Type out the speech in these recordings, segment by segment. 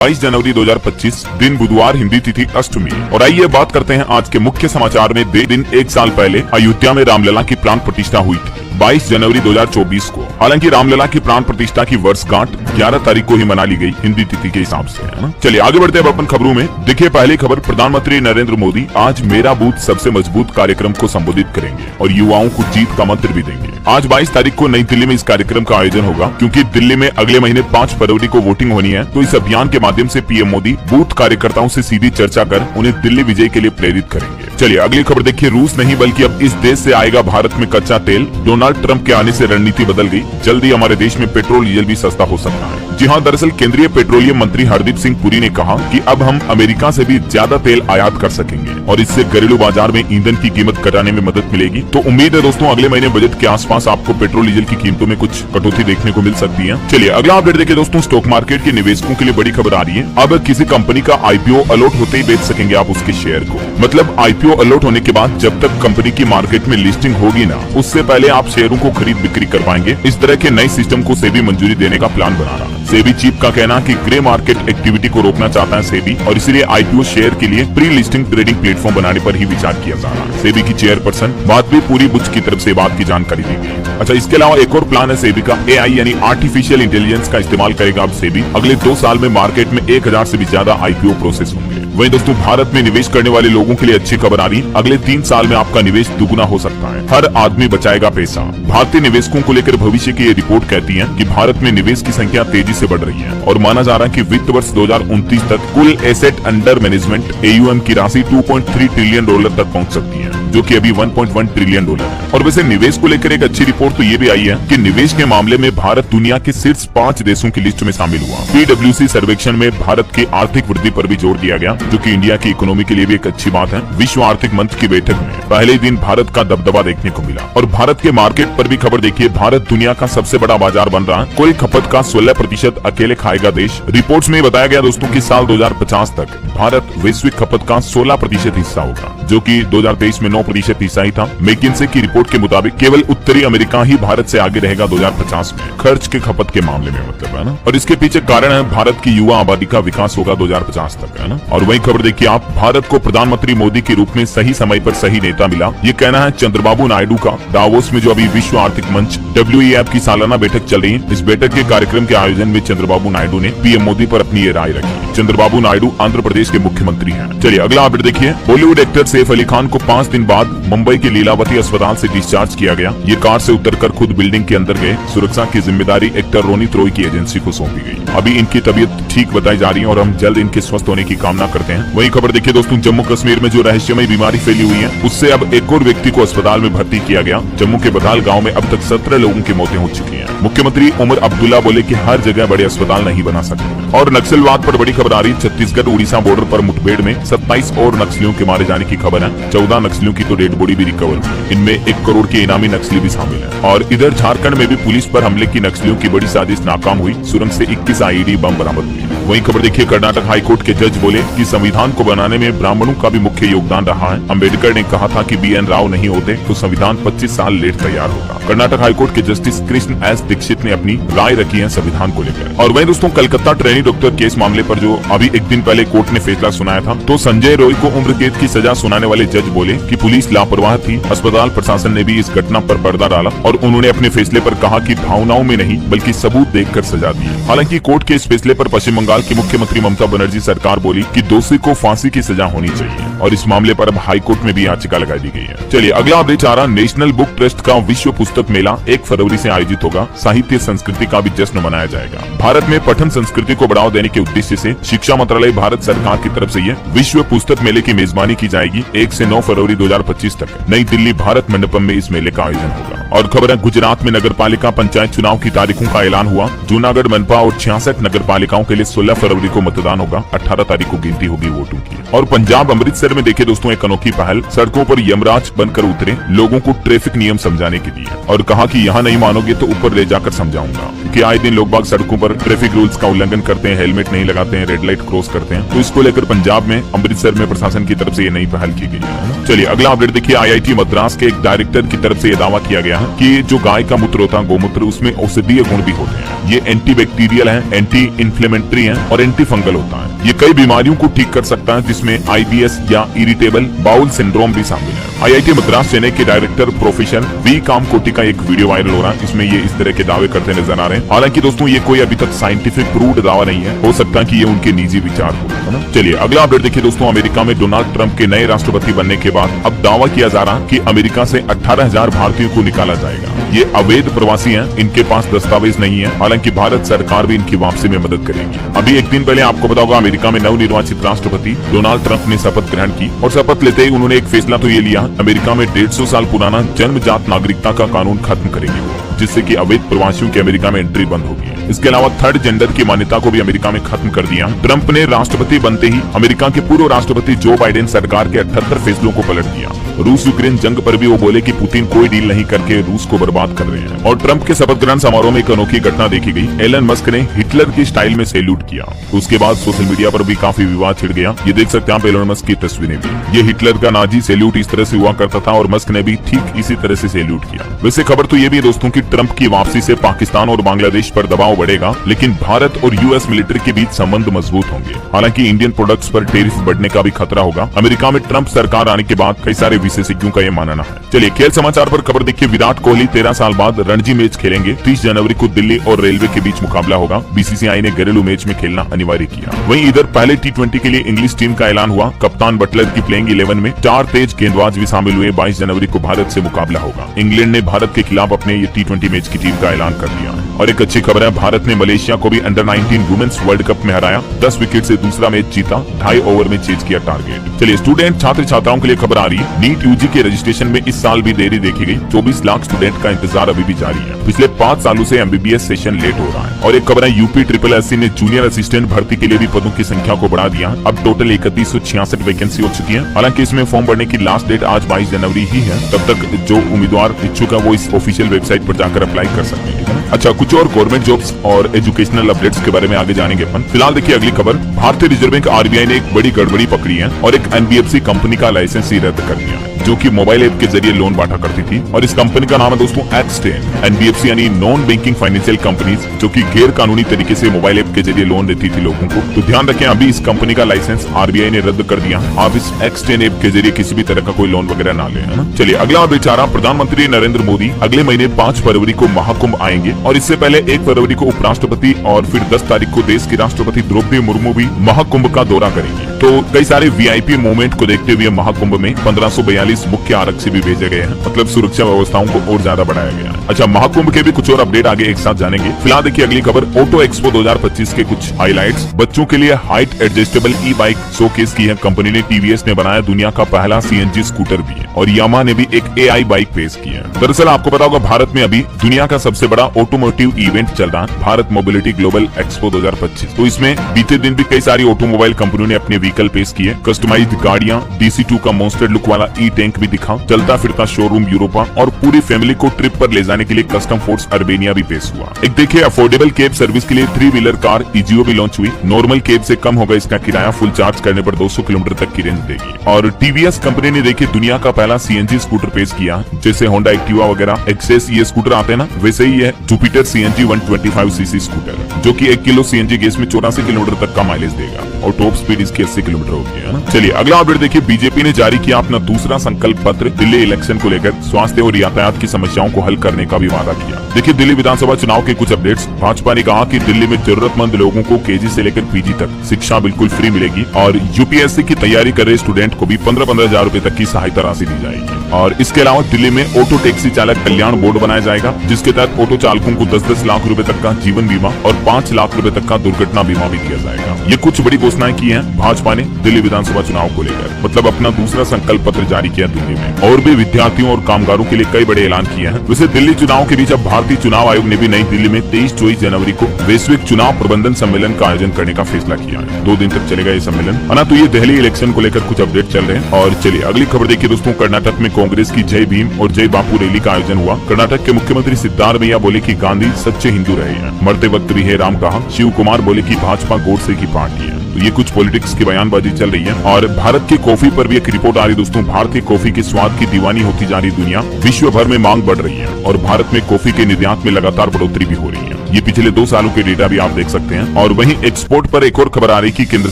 22 जनवरी 2025 दिन बुधवार, हिंदी तिथि अष्टमी। और आइए बात करते हैं आज के मुख्य समाचार में। दिन एक साल पहले अयोध्या में रामलला की प्राण प्रतिष्ठा हुई थी 22 जनवरी 2024 को। हालांकि रामलला की प्राण प्रतिष्ठा की वर्षगांठ 11 तारीख को ही मना ली गई हिंदी तिथि के हिसाब से, है ना। चलिए आगे बढ़ते हैं अपन खबरों में। देखिए पहली खबर, प्रधानमंत्री नरेंद्र मोदी आज मेरा बूथ सबसे मजबूत कार्यक्रम को संबोधित करेंगे और युवाओं को जीत का मंत्र भी देंगे। आज 22 तारीख को नई दिल्ली में इस कार्यक्रम का आयोजन होगा, क्योंकि दिल्ली में अगले महीने 5 फरवरी को वोटिंग होनी है। तो इस अभियान के माध्यम से पीएम मोदी बूथ कार्यकर्ताओं से सीधी चर्चा कर उन्हें दिल्ली विजय के लिए प्रेरित करेंगे। चलिए अगली खबर देखिए, रूस नहीं बल्कि अब इस देश से आएगा भारत में कच्चा तेल। डोनाल्ड ट्रंप के आने से रणनीति बदल गई, जल्दी हमारे देश में पेट्रोल डीजल भी सस्ता हो सकता है। जी हाँ, दरअसल केंद्रीय पेट्रोलियम मंत्री हरदीप सिंह पुरी ने कहा कि अब हम अमेरिका से भी ज्यादा तेल आयात कर सकेंगे और इससे घरेलू बाजार में ईंधन की कीमत घटाने में मदद मिलेगी। तो उम्मीद है दोस्तों अगले महीने बजट के आसपास आपको पेट्रोल डीजल की कीमतों में कुछ कटौती देखने को मिल सकती है। चलिए अगला अपडेट देखिए दोस्तों, स्टॉक मार्केट के निवेशकों के लिए बड़ी खबर आ रही है। अब किसी कंपनी का आईपीओ अलॉट होते ही बेच सकेंगे आप उसके शेयर को। मतलब आईपीओ अलॉट होने के बाद जब तक कंपनी की मार्केट में लिस्टिंग होगी ना, उससे पहले आप शेयरों को खरीद बिक्री कर पाएंगे। इस तरह के नए सिस्टम को सेबी मंजूरी देने का प्लान बना रहा है। सेबी चीफ का कहना है कि ग्रे मार्केट एक्टिविटी को रोकना चाहता है सेबी, और इसलिए आईपीओ शेयर के लिए प्री लिस्टिंग ट्रेडिंग प्लेटफॉर्म बनाने पर ही विचार किया जा रहा है। सेबी की चेयरपर्सन माधवी पूरी बुच की तरफ से बात की जानकारी दी गई। अच्छा, इसके अलावा एक और प्लान है सेबी का, एआई यानी आर्टिफिशियल इंटेलिजेंस का इस्तेमाल करेगा अब सेबी। अगले 2 साल में मार्केट में 1000 से भी ज्यादा आईपीओ प्रोसेस होंगे। वहीं दोस्तों भारत में निवेश करने वाले लोगों के लिए अच्छी खबर आ रही, अगले 3 साल में आपका निवेश दुगुना हो सकता है। हर आदमी बचाएगा पैसा। भारतीय निवेशकों को लेकर भविष्य की ये रिपोर्ट कहती है कि भारत में निवेश की संख्या तेजी से बढ़ रही है और माना जा रहा है कि वित्त वर्ष 2029 तक कुल एसेट अंडर मैनेजमेंट एयूएम की राशि $2.3 ट्रिलियन तक पहुंच सकती है, जो कि अभी $1.1 ट्रिलियन है। और वैसे निवेश को लेकर एक अच्छी रिपोर्ट तो ये भी आई है कि निवेश के मामले में भारत दुनिया के शीर्ष 5 देशों की लिस्ट में शामिल हुआ। PwC सर्वेक्षण में भारत की आर्थिक वृद्धि पर भी जोर दिया गया, जो कि इंडिया की इकोनॉमी के लिए भी एक अच्छी बात है। विश्व आर्थिक मंच की बैठक में पहले दिन भारत का दबदबा देखने को मिला। और भारत के मार्केट पर भी खबर देखिए, भारत दुनिया का सबसे बड़ा बाजार बन रहा है। कुल खपत का 16% अकेले खाएगा देश। रिपोर्ट्स में बताया गया दोस्तों कि साल 2050 तक भारत वैश्विक खपत का 16% हिस्सा होगा, जो कि 2023 में 9% हिस्सा ही था। मैकिन्से की रिपोर्ट के मुताबिक केवल उत्तरी अमेरिका ही भारत से आगे रहेगा 2050 में खर्च के खपत के मामले में, मतलब, है ना। और इसके पीछे कारण है भारत की युवा आबादी का विकास होगा 2050 तक, है ना। और वही खबर देखिए आप, भारत को प्रधानमंत्री मोदी के रूप में सही समय पर सही नेता मिला, ये कहना है चंद्रबाबू नायडू का। दावोस में जो अभी विश्व आर्थिक मंच WEF की सालाना बैठक चल रही है, इस बैठक के कार्यक्रम के आयोजन में चंद्रबाबू नायडू ने पीएम मोदी पर अपनी ये राय रखी। चंद्रबाबू नायडू आंध्र प्रदेश के मुख्यमंत्री हैं। चलिए अगला अपडेट देखिए, बॉलीवुड एक्टर सैफ अली खान को 5 दिन बाद मुंबई के लीलावती अस्पताल से डिस्चार्ज किया गया। ये कार से उतरकर खुद बिल्डिंग के अंदर गए। सुरक्षा की जिम्मेदारी एक्टर रोनित रॉय की एजेंसी को सौंपी गई। अभी इनकी तबीयत ठीक बताई जा रही है और हम जल्द इनके स्वस्थ होने की कामना करते हैं। वही खबर देखिए दोस्तों, जम्मू कश्मीर में जो रहस्यमय बीमारी फैली हुई है, उससे अब एक और व्यक्ति को अस्पताल में भर्ती किया गया। जम्मू के बदाल गाँव में अब तक 17 लोगों की मौतें हो चुकी है। मुख्यमंत्री उमर अब्दुल्ला बोले कि हर जगह बड़े अस्पताल नहीं बना सकते। और नक्सलवाद पर बड़ी खबर आ रही, छत्तीसगढ़ उड़ीसा बॉर्डर पर मुठभेड़ में 27 और नक्सलियों के मारे जाने की खबर है। 14 नक्सलियों की तो डेड बॉडी भी रिकवर हुई, इनमें 1 करोड़ के इनामी नक्सली भी शामिल है। और इधर झारखंड में भी पुलिस पर हमले की नक्सलियों की बड़ी साजिश नाकाम हुई, सुरंग से 21 IED बम बरामद हुए। वही खबर देखिए, कर्नाटक हाईकोर्ट के जज बोले कि संविधान को बनाने में ब्राह्मणों का भी मुख्य योगदान रहा है। अम्बेडकर ने कहा था कि BN राव नहीं होते तो संविधान 25 साल लेट तैयार होगा। कर्नाटक हाईकोर्ट के जस्टिस कृष्ण S दीक्षित ने अपनी राय रखी है संविधान को लेकर। और वही दोस्तों, कलकत्ता ट्रेनी डॉक्टर केस मामले पर जो अभी एक दिन पहले कोर्ट ने फैसला सुनाया था, तो संजय रॉय को उम्र कैद की सजा सुनाने वाले जज बोले कि पुलिस लापरवाह थी। अस्पताल प्रशासन ने भी इस घटना पर पर्दा डाला और उन्होंने अपने फैसले पर कहा कि भावनाओं में नहीं बल्कि सबूत देखकर सजा दी। हालांकि कोर्ट के इस फैसले पर पश्चिम बंगाल की मुख्यमंत्री ममता बनर्जी सरकार बोली कि दोषी को फांसी की सजा होनी चाहिए और इस मामले पर अब हाईकोर्ट में भी याचिका लगाई दी गई है। चलिए अगला अपडेट आ रहा, नेशनल बुक ट्रस्ट का विश्व पुस्तक मेला 1 फरवरी से आयोजित होगा। साहित्य संस्कृति का भी जश्न मनाया जाएगा। भारत में पठन संस्कृति को बढ़ावा देने के उद्देश्य से शिक्षा मंत्रालय भारत सरकार की तरफ से ये विश्व पुस्तक मेले की मेजबानी की जाएगी। 1 से 9 फरवरी 2025 तक नई दिल्ली भारत मंडपम में इस मेले का आयोजन होगा। और खबर है, गुजरात में नगर पालिका पंचायत चुनाव की तारीखों का ऐलान हुआ। जूनागढ़ मनपा और 66 नगर पालिकाओं के लिए 16 फरवरी को मतदान होगा। 18 तारीख को गिनती होगी वोटों की। और पंजाब अमृतसर में देखिए दोस्तों एक अनोखी पहल, सड़कों पर यमराज बनकर उतरे लोगों को ट्रैफिक नियम समझाने के लिए, और कहा कि यहाँ नहीं मानोगे तो ऊपर ले जाकर समझाऊंगा। क्योंकि आए दिन लोग बाग सड़कों पर ट्रैफिक रूल्स का उल्लंघन करते हैं, हेलमेट नहीं लगाते हैं, रेड लाइट क्रॉस करते हैं। तो इसको लेकर पंजाब में अमृतसर में प्रशासन की तरफ से ये नई पहल की गई है। चलिए अगला अपडेट देखिए, IIT मद्रास के एक डायरेक्टर की तरफ से यह दावा किया गया है कि जो गाय का मूत्र होता है, गोमूत्र, उसमें औषधीय गुण भी होते हैं। ये एंटी बैक्टीरियल है, एंटी इन्फ्लेमेटरी है और एंटी फंगल होता है। ये कई बीमारियों को ठीक कर सकता है, जिसमें IBS या इरिटेबल बाउल सिंड्रोम भी शामिल है। IIT मद्रास चेन्नई के डायरेक्टर प्रोफेसर वी कामकोटी का एक वीडियो वायरल हो रहा है। इसमें ये इस तरह के दावे करते नजर आ रहे हैं। हालांकि दोस्तों ये कोई अभी तक साइंटिफिक प्रूव्ड दावा नहीं है, हो सकता है कि ये उनके निजी विचार हो, है ना। चलिए अगला अपडेट देखिए दोस्तों, अमेरिका में डोनाल्ड ट्रंप के नए राष्ट्रपति बनने के बाद अब दावा किया जा रहा है कि अमेरिका से 18,000 भारतीयों को निकाला जाएगा। ये अवैध प्रवासी हैं, इनके पास दस्तावेज नहीं है। हालांकि भारत सरकार भी इनकी वापसी में मदद करेगी। अभी एक दिन पहले आपको पता होगा, अमेरिका में नवनिर्वाचित राष्ट्रपति डोनाल्ड ट्रंप ने शपथ ग्रहण की और शपथ लेते ही उन्होंने एक फैसला तो ये लिया, अमेरिका में 150 साल पुराना जन्मजात नागरिकता का कानून खत्म करेंगे वो, जिससे कि अवैध प्रवासियों की अमेरिका में एंट्री बंद होगी। इसके अलावा थर्ड जेंडर की मान्यता को भी अमेरिका में खत्म कर दिया। ट्रंप ने राष्ट्रपति बनते ही अमेरिका के पूर्व राष्ट्रपति जो बाइडेन सरकार के 78 फैसलों को पलट दिया। रूस यूक्रेन जंग पर भी वो बोले कि पुतिन कोई डील नहीं करके रूस को बर्बाद कर रहे हैं। और ट्रंप के शपथ ग्रहण समारोह में एक अनोखी घटना देखी गई। एलन मस्क ने हिटलर की स्टाइल में सैल्यूट किया। उसके बाद सोशल मीडिया पर भी काफी विवाद छिड़ गया। ये देख सकते हैं आप एलन मस्क की तस्वीरें भी। ये हिटलर का नाजी सैल्यूट इस तरह से हुआ करता था और मस्क ने भी ठीक इसी तरह से सैल्यूट किया। वैसे खबर तो ये भी दोस्तों की ट्रंप की वापसी से पाकिस्तान और बांग्लादेश पर दबाव बढ़ेगा, लेकिन भारत और US मिलिट्री के बीच संबंध मजबूत होंगे। हालांकि इंडियन प्रोडक्ट्स पर टैरिफ बढ़ने का भी खतरा होगा। अमेरिका में ट्रंप सरकार आने के बाद कई सारे विशेषज्ञों का ये मानना है। चलिए खेल समाचार पर खबर देखिए, विराट कोहली 13 साल बाद रणजी मैच खेलेंगे। 30 जनवरी को दिल्ली और रेलवे के बीच मुकाबला होगा। BCCI ने घरेलू मैच में खेलना अनिवार्य किया। वहीं इधर पहले T20 के लिए इंग्लिश टीम का ऐलान हुआ। कप्तान बटलर की प्लेइंग 11 में 4 तेज गेंदबाज भी शामिल हुए। 22 जनवरी को भारत से मुकाबला होगा। इंग्लैंड ने भारत के खिलाफ अपने ये T20 मैच की टीम का ऐलान कर दिया। और एक अच्छी खबर है, भारत ने मलेशिया को भी अंडर-19 वुमेन्स वर्ल्ड कप में हराया। 10 विकेट से दूसरा मैच जीता। 2.5 ओवर में चेज किया टारगेट। चलिए स्टूडेंट छात्र छात्राओं के लिए खबर आ रही है। नीट UG के रजिस्ट्रेशन में इस साल भी देरी देखी गई। 24 लाख स्टूडेंट का इंतजार अभी भी जारी है। पिछले 5 सालों से MBBS सेशन लेट हो रहा है। और एक खबर है, UP SSSC ने जूनियर असिस्टेंट भर्ती के लिए भी पदों की संख्या को बढ़ा दिया। अब टोटल 3166 वैकेंसी हो चुकी है। हालांकि इसमें फॉर्म भरने की लास्ट डेट आज 22 जनवरी ही है। तब तक जो उम्मीदवार इच्छुक है वो इस ऑफिशियल वेबसाइट पर जाकर अप्लाई कर सकते हैं। अच्छा, कुछ और गवर्नमेंट जॉब्स और एजुकेशनल अपडेट्स के बारे में आगे जानेंगे अपन। फिलहाल देखिए अगली खबर, भारतीय रिजर्व बैंक RBI ने एक बड़ी गड़बड़ी पकड़ी है और एक NBFC कंपनी का लाइसेंस ही रद्द कर दिया, जो कि मोबाइल ऐप के जरिए लोन बांटा करती थी। और इस कंपनी का नाम है दोस्तों X10। NBFC यानी नॉन बैंकिंग फाइनेंशियल कंपनीज, जो कि गैर कानूनी तरीके से मोबाइल ऐप के जरिए लोन देती थी लोगों को। तो ध्यान रखें, अभी इस कंपनी का लाइसेंस RBI ने रद्द कर दिया। आप इस X10 ऐप के जरिए किसी भी तरह का कोई लोन वगैरह ना ले, है ना। चलिए अगला बेचारा, प्रधानमंत्री नरेंद्र मोदी अगले महीने 5 फरवरी को महाकुंभ आएंगे और इससे पहले 1 फरवरी को उपराष्ट्रपति और फिर 10 तारीख को देश की राष्ट्रपति द्रौपदी मुर्मू भी महाकुंभ का दौरा करेंगे। तो कई सारे VIP मूवमेंट को देखते हुए महाकुंभ में 1542 मुख्य आरक्षी भी भेजे गए हैं। मतलब सुरक्षा व्यवस्थाओं को और ज्यादा बढ़ाया गया है। अच्छा, महाकुंभ के भी कुछ और अपडेट आगे एक साथ जानेंगे। फिलहाल देखिए अगली खबर, ऑटो एक्सपो 2025 के कुछ हाइलाइट्स। बच्चों के लिए हाइट एडजस्टेबल ई-बाइक शोकेस की है कंपनी ने। TVS ने बनाया दुनिया का पहला CNG स्कूटर भी है और यामा ने भी एक AI बाइक पेश की है। दरअसल आपको पता होगा, भारत में अभी दुनिया का सबसे बड़ा ऑटोमोटिव इवेंट चल रहा है, भारत मोबिलिटी ग्लोबल एक्सपो 2025। तो इसमें बीते दिन भी कई सारी ऑटोमोबाइल कंपनियों ने अपने व्हीकल पेश किए। कस्टमाइज्ड गाड़ियां, DC2 का मॉन्स्टर लुक वाला ई-टैंक भी दिखा, चलता फिरता शोरूम यूरोपा और पूरी फैमिली को ट्रिप पर ले जाने के लिए कस्टम फोर्स अर्बेनिया भी पेश हुआ। एक देखिए, अफोर्डेबल कैब सर्विस के लिए 3 व्हीलर कार EGO भी लॉन्च हुई। नॉर्मल कैब से कम होगा इसका किराया, फुल चार्ज करने पर 200 किलोमीटर तक की रेंज देगी। और TVS कंपनी ने देखिए दुनिया का पहला CNG स्कूटर पेश किया। जैसे होंडा एक्टिवा वगैरह एक्सेस ये स्कूटर आते हैं ना, वैसे ही है जुपिटर CNG 125cc स्कूटर, जो कि 1 किलो CNG गैस में 84 किलोमीटर तक का माइलेज देगा और टॉप स्पीड इसकी 80 किलोमीटर होगी, है ना। चलिए अगला अपडेट देखिए, बीजेपी ने जारी किया अपना दूसरा संकल्प पत्र। दिल्ली इलेक्शन को लेकर स्वास्थ्य और यातायात की समस्याओं को हल करने का भी वादा किया। देखिए दिल्ली विधानसभा चुनाव के कुछ अपडेट्स। भाजपा ने कहा कि दिल्ली में जरूरतमंद लोगों को KG से लेकर PG तक शिक्षा बिल्कुल फ्री मिलेगी और UPSC की तैयारी कर रहे स्टूडेंट को भी 15-15 हजार रूपए तक की सहायता राशि दी जाएगी। और इसके अलावा दिल्ली में ऑटो टैक्सी चालक कल्याण बोर्ड बनाया जाएगा, जिसके तहत ऑटो चालकों को 10-10 लाख रुपए तक का जीवन बीमा और 5 लाख रुपए तक का दुर्घटना बीमा भी दिया जाएगा। ये कुछ बड़ी घोषणाएं की हैं भाजपा ने दिल्ली विधानसभा चुनाव को लेकर। मतलब अपना दूसरा संकल्प पत्र जारी किया दिल्ली में। और भी विद्यार्थियों और कामगारों के लिए कई बड़े ऐलान किए हैं। वैसे दिल्ली चुनाव के बीच अब भारतीय चुनाव आयोग ने भी नई दिल्ली में 23-24 जनवरी को वैश्विक चुनाव प्रबंधन सम्मेलन का आयोजन करने का फैसला किया है। 2 दिन तक चलेगा ये सम्मेलन, है ना। तो ये दिल्ली इलेक्शन को लेकर कुछ अपडेट चल रहे हैं। और चलिए अगली खबर देखिए दोस्तों, कर्नाटक में कांग्रेस की जय भीम और जय बापू रैली का आयोजन हुआ। कर्नाटक के मुख्यमंत्री सिद्धारमैया बोले कि गांधी सच्चे हिंदू रहे हैं, मरते वक्त भी हे राम कहा। शिव कुमार बोले कि भाजपा गोडसे की पार्टी है। तो ये कुछ पॉलिटिक्स की बयानबाजी चल रही है। और भारत की कॉफी पर भी एक रिपोर्ट आ रही है दोस्तों। भारतीय कॉफी के स्वाद की दीवानी होती जा रही दुनिया, विश्व भर में मांग बढ़ रही है और भारत में कॉफी के निर्यात में लगातार बढ़ोतरी भी हो रही है। ये पिछले 2 सालों के डेटा भी आप देख सकते हैं। और वहीं एक्सपोर्ट पर एक और खबर आ रही कि केंद्र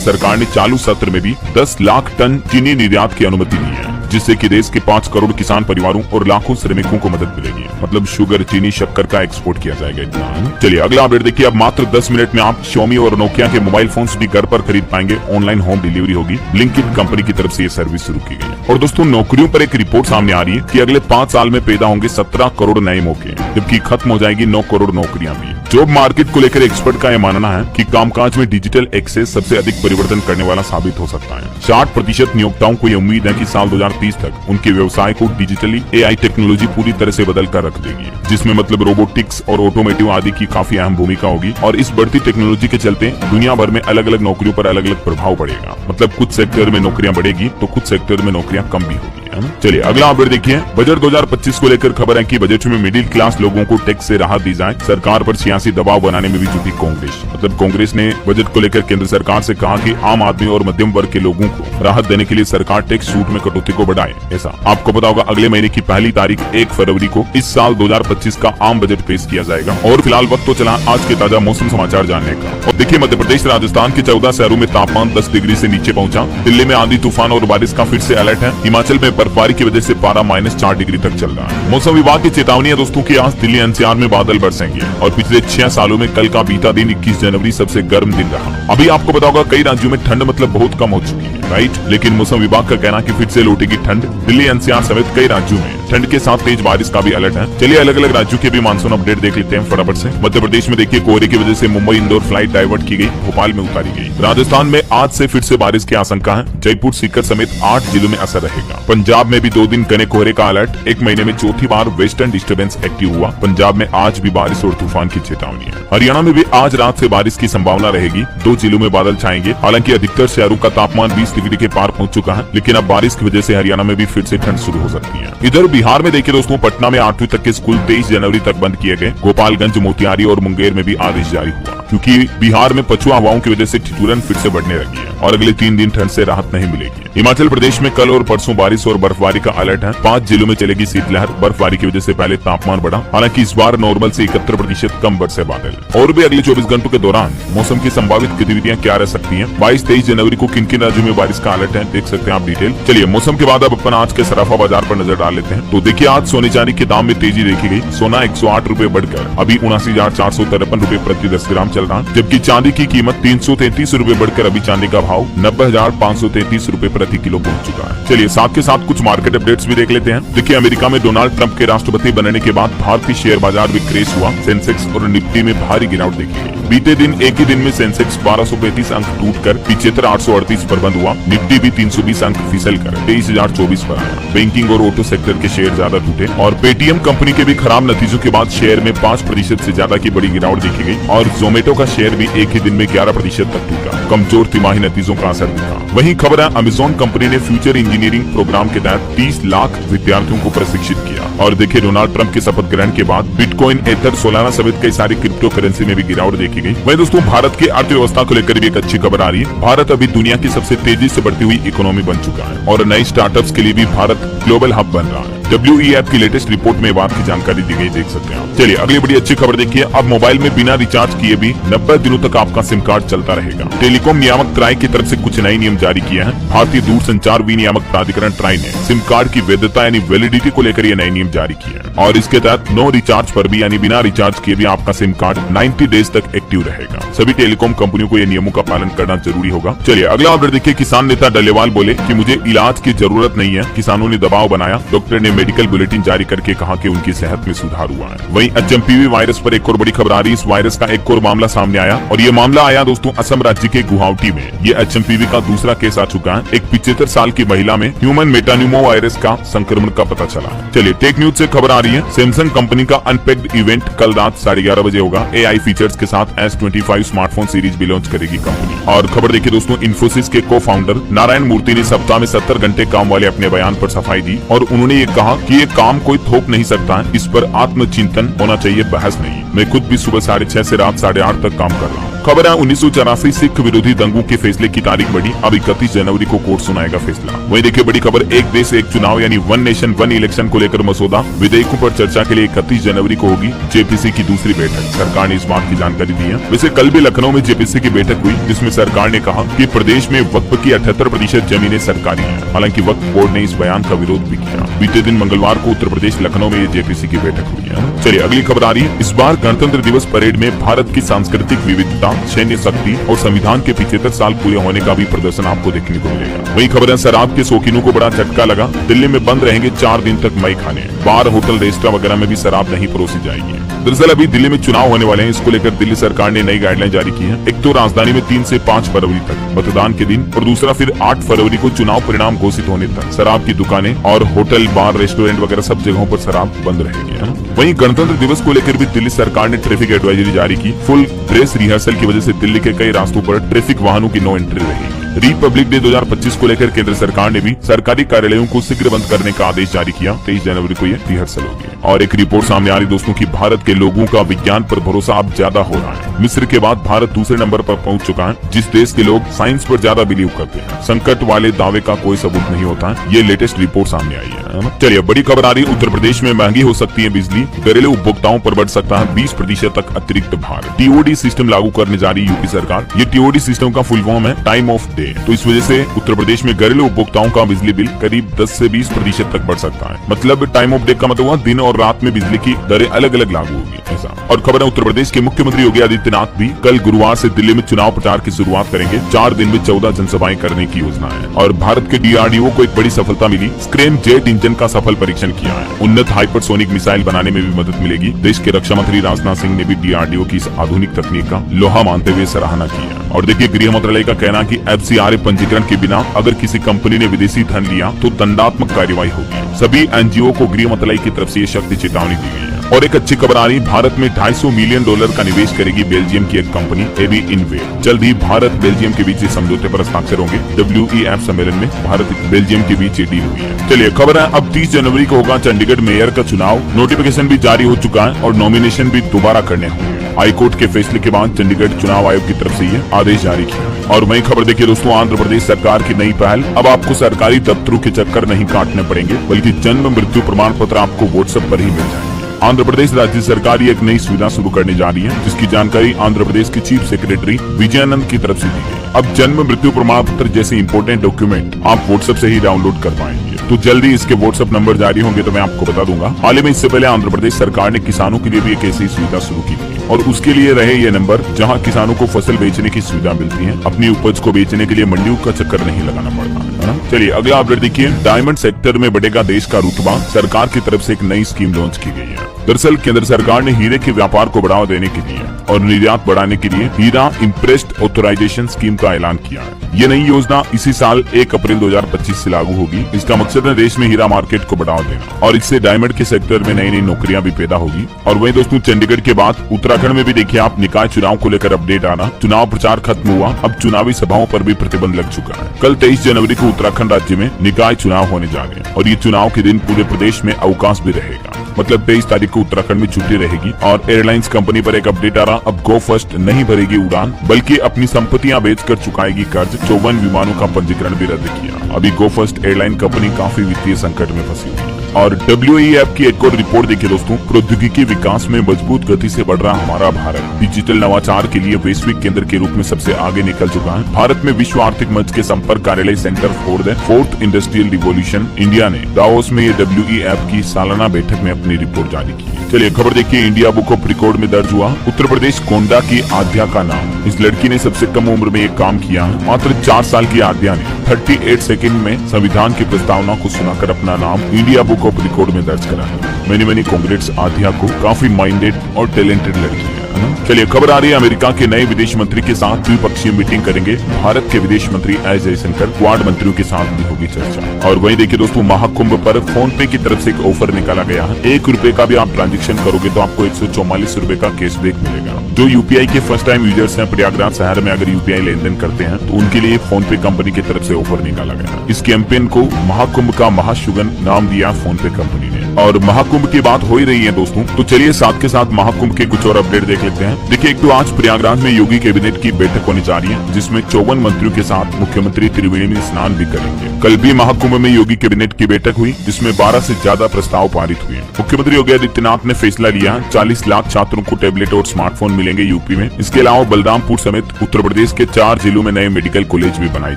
सरकार ने चालू सत्र में भी 10 लाख टन चीनी निर्यात की अनुमति दी है, जिससे कि देश के 5 करोड़ किसान परिवारों और लाखों श्रमिकों को मदद मिलेगी। मतलब शुगर, चीनी, शक्कर का एक्सपोर्ट किया जाएगा इतना। चलिए अगला अपडेट देखिए। अब मात्र 10 मिनट में आप Xiaomi और Nokia के मोबाइल फोन्स भी घर पर खरीद पाएंगे। ऑनलाइन होम डिलीवरी होगी। ब्लिंकिट कंपनी की तरफ से ये सर्विस शुरू की गई है। और दोस्तों नौकरियों पर एक रिपोर्ट सामने आ रही है कि अगले 5 साल में पैदा होंगे 17 करोड़ नए मौके, जबकि खत्म हो जाएगी 9 करोड़ नौकरियां भी। जॉब मार्केट को लेकर एक्सपर्ट का यह मानना है कि कामकाज में डिजिटल एक्सेस सबसे अधिक परिवर्तन करने वाला साबित हो सकता है। 60% नियोक्ताओं को यह उम्मीद है कि साल 2030 तक उनके व्यवसाय को डिजिटली AI टेक्नोलॉजी पूरी तरह से बदल कर रख देगी, जिसमें मतलब रोबोटिक्स और ऑटोमेटिव आदि की काफी अहम भूमिका होगी। और इस बढ़ती टेक्नोलॉजी के चलते दुनिया भर में अलग अलग नौकरियों पर अलग अलग प्रभाव पड़ेगा। मतलब कुछ सेक्टर में नौकरियां बढ़ेगी तो कुछ सेक्टर में नौकरियां कम भी होगी। चलिए अगला अपडेट देखिए। बजट 2025 को लेकर खबर है कि बजट में मिडिल क्लास लोगों को टैक्स से राहत दी जाए। सरकार पर सियासी दबाव बनाने में भी जुटी कांग्रेस। मतलब कांग्रेस ने बजट को लेकर केंद्र सरकार से कहा कि आम आदमी और मध्यम वर्ग के लोगों को राहत देने के लिए सरकार टैक्स छूट में कटौती को बढ़ाए। ऐसा आपको पता होगा अगले महीने की पहली तारीख 1 फरवरी को इस साल 2025 का आम बजट पेश किया जाएगा। और फिलहाल वक्त तो चला आज के ताजा मौसम समाचार जानने का। और देखिए मध्य प्रदेश राजस्थान के 14 शहरों में तापमान 10 डिग्री से नीचे पहुंचा। दिल्ली में आंधी तूफान और बारिश का फिर से अलर्ट है। हिमाचल में बर्फबारी की वजह से पारा -4 डिग्री तक चल रहा है। मौसम विभाग की चेतावनी है दोस्तों की आज दिल्ली NCR में बादल बरसेंगे। और पिछले 6 सालों में कल का बीता दिन 21 जनवरी सबसे गर्म दिन रहा। अभी आपको पता होगा कई राज्यों में ठंड मतलब बहुत कम हो चुकी है, राइट। लेकिन मौसम विभाग का कहना कि फिर से लौटेगी ठंड। दिल्ली NCR समेत कई राज्यों में ठंड के साथ तेज बारिश का भी अलर्ट है। चलिए अलग अलग राज्यों के भी मानसून अपडेट देख लेते हैं फटाफट से। मध्य प्रदेश में देखिए कोहरे की वजह से मुंबई इंदौर फ्लाइट डाइवर्ट की गई, भोपाल में उतारी गई। राजस्थान में आज से फिर से बारिश की आशंका है। जयपुर, सीकर समेत 8 जिलों में असर रहेगा। पंजाब में भी 2 दिन घने कोहरे का अलर्ट। 1 महीने में चौथी बार वेस्टर्न डिस्टर्बेंस एक्टिव हुआ। पंजाब में आज भी बारिश और तूफान की चेतावनी है। हरियाणा में भी आज रात से बारिश की संभावना रहेगी। 2 जिलों में बादल छाएंगे। हालांकि अधिकतर शहरों का तापमान 20 डिग्री के पार पहुंच चुका है, लेकिन अब बारिश की वजह से हरियाणा में भी फिर से ठंड शुरू हो सकती है। इधर बिहार में देखिए दोस्तों पटना में 8वीं तक के स्कूल 23 जनवरी तक बंद किए गए। गोपालगंज, मोतिहारी और मुंगेर में भी आदेश जारी हुआ, क्योंकि बिहार में पछुआ हवाओं की वजह से ठिठुरन फिर से बढ़ने लगी है और अगले 3 दिन ठंड से राहत नहीं मिलेगी। हिमाचल प्रदेश में कल और परसों बारिश और बर्फबारी का अलर्ट है। 5 जिलों में चलेगी शीतलहर। बर्फबारी की वजह से पहले तापमान बढ़ा, हालांकि इस बार नॉर्मल से 71% कम बरसे बादल। और भी अगले 24 घंटों के दौरान मौसम की संभावित गतिविधियां क्या रह सकती हैं। 22-23 जनवरी को किन किन राज्यों में बारिश का अलर्ट है, देख सकते हैं आप डिटेल। चलिए मौसम के बाद अब अपन आज के सराफा बाजार पर नजर डाल लेते हैं। तो देखिए आज सोने चांदी के दाम में तेजी देखी गई। सोना 108 रुपए बढ़कर अभी 79,453 रुपए प्रति 10 ग्राम चल रहा है, जबकि चांदी की कीमत 333 रुपए बढ़कर अभी चांदी का भाव 90,533 रुपए प्रति किलो पहुंच चुका है। चलिए साथ के साथ कुछ मार्केट अपडेट्स भी देख लेते हैं। देखिए अमेरिका में डोनाल्ड ट्रंप के राष्ट्रपति बनने के बाद भारतीय शेयर बाजार भी क्रैश हुआ। सेंसेक्स और निफ्टी में भारी गिरावट देखी गई। बीते दिन एक ही दिन में सेंसेक्स 1235 अंक टूटकर 75,838 पर बंद हुआ। निफ्टी भी 320 अंक फिसल कर 23,024 पर आया। बैंकिंग और ऑटो सेक्टर के शेयर ज्यादा टूटे और पेटीएम कंपनी के भी खराब नतीजों के बाद शेयर में 5% से ज्यादा की बड़ी गिरावट देखी गई। और जोमेटो का शेयर भी एक ही दिन में 11% तक टूटा। कमजोर तिमाही नतीजों का असर दिखा। वहीं खबर है अमेजोन कंपनी ने फ्यूचर इंजीनियरिंग प्रोग्राम के तहत 30 लाख विद्यार्थियों को प्रशिक्षित किया। और देखिए डोनाल्ड ट्रंप के शपथ ग्रहण के बाद बिटकॉइन, एथर, सोलाना समेत कई सारी क्रिप्टो करेंसी में भी गिरावट देखी गई। वहीं दोस्तों भारत की अर्थव्यवस्था को लेकर भी एक अच्छी खबर आ रही है। भारत अभी दुनिया की सबसे तेजी से बढ़ती हुई इकोनॉमी बन चुका है और नए स्टार्टअप्स के लिए भी भारत ग्लोबल हब बन रहा है। WEF की लेटेस्ट रिपोर्ट में बात की जानकारी दी गई, देख सकते हैं आप। चलिए अगली बड़ी अच्छी खबर देखिए। अब मोबाइल में बिना रिचार्ज किए भी 90 दिनों तक आपका सिम कार्ड चलता रहेगा। टेलीकॉम नियामक ट्राई की तरफ से कुछ नए नियम जारी किए हैं। भारतीय दूरसंचार विनियामक प्राधिकरण ट्राई ने सिम कार्ड की वैधता यानी वैलिडिटी को लेकर ये नए नियम जारी किए हैं और इसके तहत नो रिचार्ज पर भी यानी बिना रिचार्ज किए भी आपका सिम कार्ड 90 डेज तक एक्टिव रहेगा। सभी टेलीकॉम कंपनियों को ये नियमों का पालन करना जरूरी होगा। चलिए अगला अपडेट देखिए। किसान नेता डलेवाल बोले कि मुझे इलाज की जरूरत नहीं है। किसानों ने दबाव बनाया। डॉक्टर ने मेडिकल बुलेटिन जारी करके कहा कि उनकी सेहत में सुधार हुआ है। वहीं HMPV वायरस पर एक और बड़ी खबर आ रही है। इस वायरस का एक और मामला सामने आया और ये मामला आया दोस्तों असम राज्य के गुवाहाटी में। ये HMPV का दूसरा केस आ चुका है। एक 75 साल की महिला में ह्यूमन मेटान्यूमो वायरस का संक्रमण का पता चला। चलिए टेक न्यूज से खबर आ रही है। सैमसंग कंपनी का अनपैक्ड इवेंट कल रात 11:30 बजे होगा। AI फीचर्स के साथ S25 स्मार्टफोन सीरीज भी लॉन्च करेगी कंपनी। और खबर देखिए दोस्तों, इन्फोसिस के को फाउंडर नारायण मूर्ति ने सप्ताह में 70 घंटे काम वाले अपने बयान पर सफाई दी और उन्होंने ये कहा कि ये काम कोई थोप नहीं सकता है। इस पर आत्मचिंतन होना चाहिए, बहस नहीं। मैं खुद भी सुबह 6:30 से रात 8:30 तक काम कर रहा हूँ। खबर है 1984 सिख विरोधी दंगों के फैसले की तारीख बढ़ी, अब 31 जनवरी को कोर्ट सुनाएगा फैसला। वहीं देखिए बड़ी खबर, एक देश एक चुनाव यानी वन नेशन वन इलेक्शन को लेकर मसौदा विधेयकों पर चर्चा के लिए 31 जनवरी को होगी जेपीसी की दूसरी बैठक। सरकार ने इस बात की जानकारी दी है। वैसे कल भी लखनऊ में जेपीसी की बैठक हुई, जिसमें सरकार ने कहा कि प्रदेश में वक्फ की 78% जमीनें सरकारी हैं। हालांकि वक्फ बोर्ड ने इस बयान का विरोध भी किया। बीते दिन मंगलवार को उत्तर प्रदेश लखनऊ में ये जेपीसी की बैठक हुई है। चलिए अगली खबर आ रही है। इस बार गणतंत्र दिवस परेड में भारत की सांस्कृतिक विविधता, सैन्य शक्ति और संविधान के 75 साल पूरे होने का भी प्रदर्शन आपको देखने को मिलेगा। वही खबर है, शराब के शौकीनों को बड़ा झटका लगा। दिल्ली में बंद रहेंगे 4 दिन तक मई खाने। बार, होटल, रेस्टोरेंट वगैरह में भी शराब नहीं परोसी जाएगी। दरअसल अभी दिल्ली में चुनाव होने वाले हैं, इसको लेकर दिल्ली सरकार ने नई गाइडलाइन जारी की है। एक तो राजधानी में 3 से 5 फरवरी तक मतदान के दिन और दूसरा फिर 8 फरवरी को चुनाव परिणाम घोषित होने तक शराब की दुकानें और होटल, बार, रेस्टोरेंट वगैरह सब जगहों पर शराब बंद रहेगी। वहीं गणतंत्र दिवस को लेकर भी दिल्ली सरकार ने ट्रैफिक एडवाइजरी जारी की। फुल ड्रेस रिहर्सल की वजह से दिल्ली के कई रास्तों पर ट्रैफिक वाहनों की नो एंट्री रही। रिपब्लिक डे 2025 को लेकर केंद्र सरकार ने भी सरकारी कार्यालयों को शीघ्र बंद करने का आदेश जारी किया। 23 जनवरी को यह रिहर्सल होगी। और एक रिपोर्ट सामने आ रही दोस्तों की भारत के लोगों का विज्ञान पर भरोसा अब ज्यादा हो रहा है। मिस्र के बाद भारत दूसरे नंबर पर पहुंच चुका है, जिस देश के लोग साइंस पर ज्यादा बिलीव करते हैं। संकट वाले दावे का कोई सबूत नहीं होता है, ये लेटेस्ट रिपोर्ट सामने आई है। चलिए बड़ी खबर आ रही है, उत्तर प्रदेश में महंगी हो सकती है बिजली, घरेलू उपभोक्ताओं पर बढ़ सकता है 20% तक अतिरिक्त भार। टीओडी सिस्टम लागू करने जा रही यूपी सरकार। ये टीओडी सिस्टम का फुल फॉर्म है टाइम ऑफ डे। तो इस वजह से उत्तर प्रदेश में घरेलू उपभोक्ताओं का बिजली बिल करीब 10 से 20% तक बढ़ सकता है। मतलब टाइम ऑफ डे का मतलब हुआ दिन और रात में बिजली की दरें अलग अलग लागू होगी ऐसा। और खबर है उत्तर प्रदेश के मुख्यमंत्री योगी आदित्यनाथ भी कल गुरुवार से दिल्ली में चुनाव प्रचार की शुरुआत करेंगे। 4 दिन में 14 जनसभाएं करने की योजना है। और भारत के डीआरडीओ को एक बड़ी सफलता मिली, स्क्रैम जेट इंजन का सफल परीक्षण किया है। उन्नत हाइपरसोनिक मिसाइल बनाने में भी मदद मिलेगी। देश के रक्षा मंत्री राजनाथ सिंह ने भी डीआरडीओ की इस आधुनिक तकनीक का लोहा मानते हुए सराहना की है। और देखिए गृह मंत्रालय का कहना कि FCRA पंजीकरण के बिना अगर किसी कंपनी ने विदेशी धन लिया तो दंडात्मक कार्रवाई होगी। सभी एनजीओ को गृह मंत्रालय की तरफ से ये शक्ति चेतावनी दी गई है। और एक अच्छी खबर आ रही, भारत में $250 मिलियन का निवेश करेगी बेल्जियम की एक कंपनी एबी इनवेव। जल्द ही भारत बेल्जियम के बीच समझौते पर हस्ताक्षर होंगे। WEF सम्मेलन में भारत बेल्जियम के बीच ये डील हुई है। चलिए खबर है, अब 30 जनवरी को होगा चंडीगढ़ मेयर का चुनाव। नोटिफिकेशन भी जारी हो चुका है और नॉमिनेशन भी दोबारा करने होंगे। हाईकोर्ट के फैसले के बाद चंडीगढ़ चुनाव आयोग की तरफ से ये आदेश जारी किया। और वही खबर देखिए दोस्तों, आंध्र प्रदेश सरकार की नई पहल। अब आपको सरकारी दफ्तरों के चक्कर नहीं काटने पड़ेंगे, बल्कि जन्म मृत्यु प्रमाण पत्र आपको व्हाट्सएप पर ही मिल जाएंगे। आंध्र प्रदेश राज्य सरकार एक नई सुविधा शुरू करने जा रही है, जिसकी जानकारी आंध्र प्रदेश के चीफ सेक्रेटरी विजयानंद की तरफ से दी गई। अब जन्म मृत्यु प्रमाण पत्र जैसे इंपोर्टेंट डॉक्यूमेंट आप व्हाट्सएप से ही डाउनलोड कर पाएंगे। तो जल्दी इसके व्हाट्सएप नंबर जारी होंगे तो मैं आपको बता दूंगा। हाल ही में इससे पहले आंध्र प्रदेश सरकार ने किसानों के लिए भी एक ऐसी सुविधा शुरू की थी और उसके लिए रहे ये नंबर, जहां किसानों को फसल बेचने की सुविधा मिलती है। अपनी उपज को बेचने के लिए मंडियों का चक्कर नहीं लगाना पड़ता है। चलिए अगला अपडेट देखिए, डायमंड सेक्टर में बढ़ेगा देश का रुतबा। सरकार की तरफ से एक नई स्कीम लॉन्च की गई है। दरअसल केंद्र सरकार ने हीरे के व्यापार को बढ़ावा देने के लिए और निर्यात बढ़ाने के लिए हीरा इम्प्रेस्ड ऑथराइजेशन स्कीम का ऐलान किया है। ये नई योजना इसी साल 1 अप्रैल 2025 से लागू होगी। इसका मकसद है देश में हीरा मार्केट को बढ़ावा देना और इससे डायमंड के सेक्टर में नई नई नौकरियां भी पैदा होगी। और वहीं दोस्तों चंडीगढ़ के बाद उत्तराखंड में भी देखिए आप निकाय चुनाव को लेकर अपडेट आना। चुनाव प्रचार खत्म हुआ, अब चुनावी सभाओं पर भी प्रतिबंध लग चुका है। कल 23 जनवरी को उत्तराखंड राज्य में निकाय चुनाव होने जा रहे हैं और ये चुनाव के दिन पूरे प्रदेश में अवकाश भी रहेगा। मतलब 23 तारीख को उत्तराखंड में छुट्टी रहेगी। और एयरलाइंस कंपनी पर एक अपडेट आ रहा, अब गो फर्स्ट नहीं भरेगी उड़ान, बल्कि अपनी संपत्तियां बेचकर चुकाएगी कर्ज। 54 विमानों का पंजीकरण भी रद्द किया। अभी गो फर्स्ट एयरलाइन कंपनी काफी वित्तीय संकट में फंसी हुई है। और WEF की एक और रिपोर्ट देखिए दोस्तों, प्रौद्योगिकी विकास में मजबूत गति से बढ़ रहा हमारा भारत डिजिटल नवाचार के लिए वैश्विक केंद्र के रूप में सबसे आगे निकल चुका है। भारत में विश्व आर्थिक मंच के संपर्क कार्यालय centre for the fourth industrial revolution India ने दावोस में ये WEF की सालाना बैठक में अपनी रिपोर्ट जारी की। चलिए खबर देखिए, इंडिया बुक ऑफ रिकॉर्ड में दर्ज हुआ उत्तर प्रदेश गोंडा की आद्या का नाम। इस लड़की ने सबसे कम उम्र में एक काम किया है। मात्र 4 साल की आद्या ने 38 सेकंड में संविधान की प्रस्तावना को सुनाकर अपना नाम इंडिया बुक ऑफ रिकॉर्ड में दर्ज करा है। मेनी कांग्रेट्स आद्या को, काफी माइंडेड और टैलेंटेड लड़की है। चलिए खबर आ रही है, अमेरिका के नए विदेश मंत्री के साथ द्विपक्षीय मीटिंग करेंगे भारत के विदेश मंत्री एस जयशंकर। क्वाड मंत्रियों के साथ भी होगी चर्चा। और वहीं देखिए दोस्तों, महाकुंभ पर फोन पे की तरफ से एक ऑफर निकाला गया है। 1 रुपए का भी आप ट्रांजेक्शन करोगे तो आपको 144 रुपए का कैशबैक मिलेगा। जो यूपीआई के फर्स्ट टाइम यूजर्स हैं, प्रयागराज शहर में अगर यूपीआई लेन देन करते हैं तो उनके लिए फोन पे कंपनी की तरफ से ऑफर निकाला गया। इस कैंपेन को महाकुंभ का महाशुगन नाम दिया फोन पे कंपनी ने। और महाकुंभ की बात हो ही रही है दोस्तों, तो चलिए साथ के साथ महाकुंभ के कुछ और अपडेट देख लेते हैं। देखिए, एक तो आज प्रयागराज में योगी कैबिनेट की बैठक होने जा रही है, जिसमें 54 मंत्रियों के साथ मुख्यमंत्री त्रिवेणी में स्नान भी करेंगे। कल भी महाकुंभ में योगी कैबिनेट की बैठक हुई, जिसमें 12 से ज्यादा प्रस्ताव पारित हुए। मुख्यमंत्री योगी आदित्यनाथ ने फैसला लिया 40 लाख छात्रों को टैबलेट और स्मार्टफोन मिलेंगे यूपी में। इसके अलावा बलरामपुर समेत उत्तर प्रदेश के 4 जिलों में नए मेडिकल कॉलेज भी बनाए